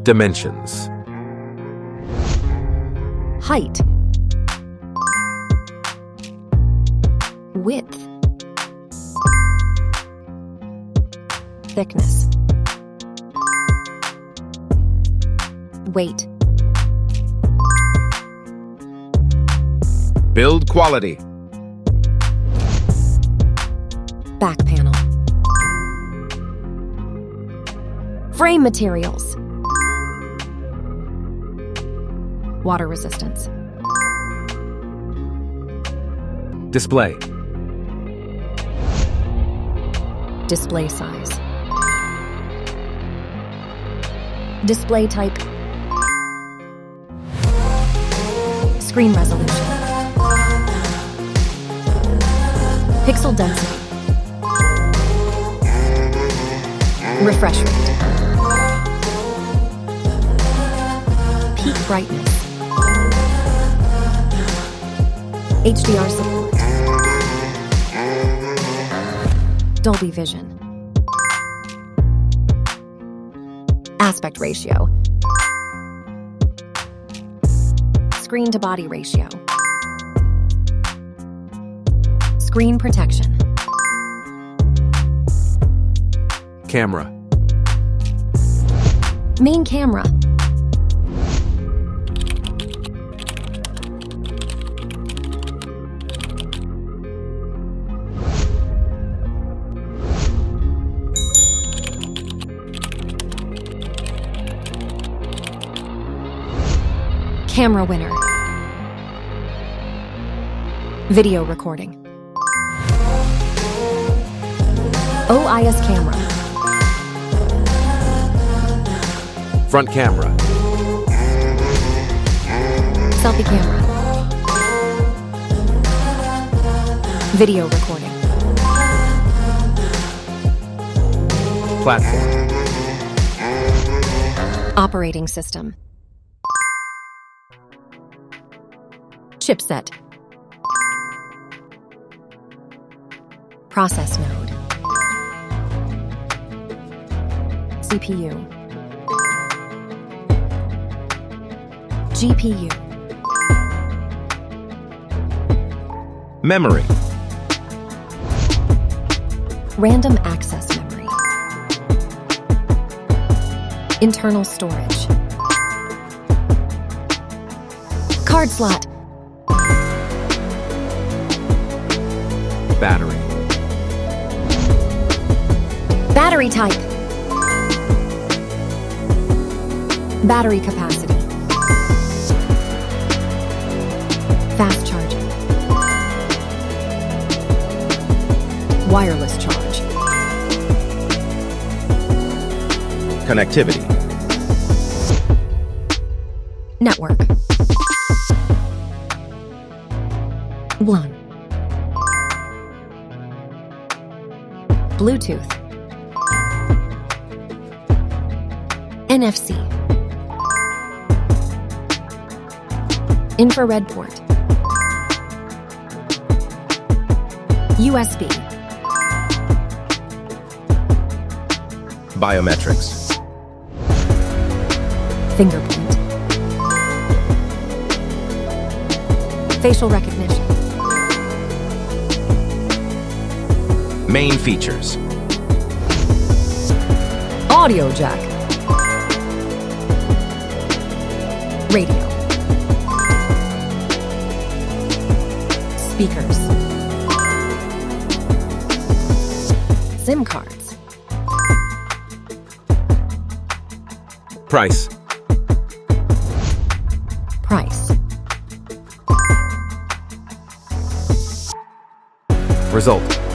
Dimensions. Height. Width. Thickness. Weight. Build quality. Back panel. Frame materials. Water resistance. Display. Display size. Display type. Screen resolution. Pixel density. Refresh rate. Peak brightness. HDR support. Dolby Vision. Aspect ratio. Screen to body ratio. Screen protection. Camera. Main camera. Camera winner. Video recording. OIS camera. Front camera. Selfie camera. Video recording. Platform. Operating system. Chipset. Process node. CPU. GPU. Memory. Random access memory. Internal storage. Card slot. Battery. Battery type. Battery capacity. Fast charging. Wireless charge. Connectivity. Network. WLAN. Bluetooth. NFC. Infrared port. USB. Biometrics. Fingerprint. Facial recognition. Main features. Audio jack. Radio. Speakers. SIM cards. Price. Price. Result.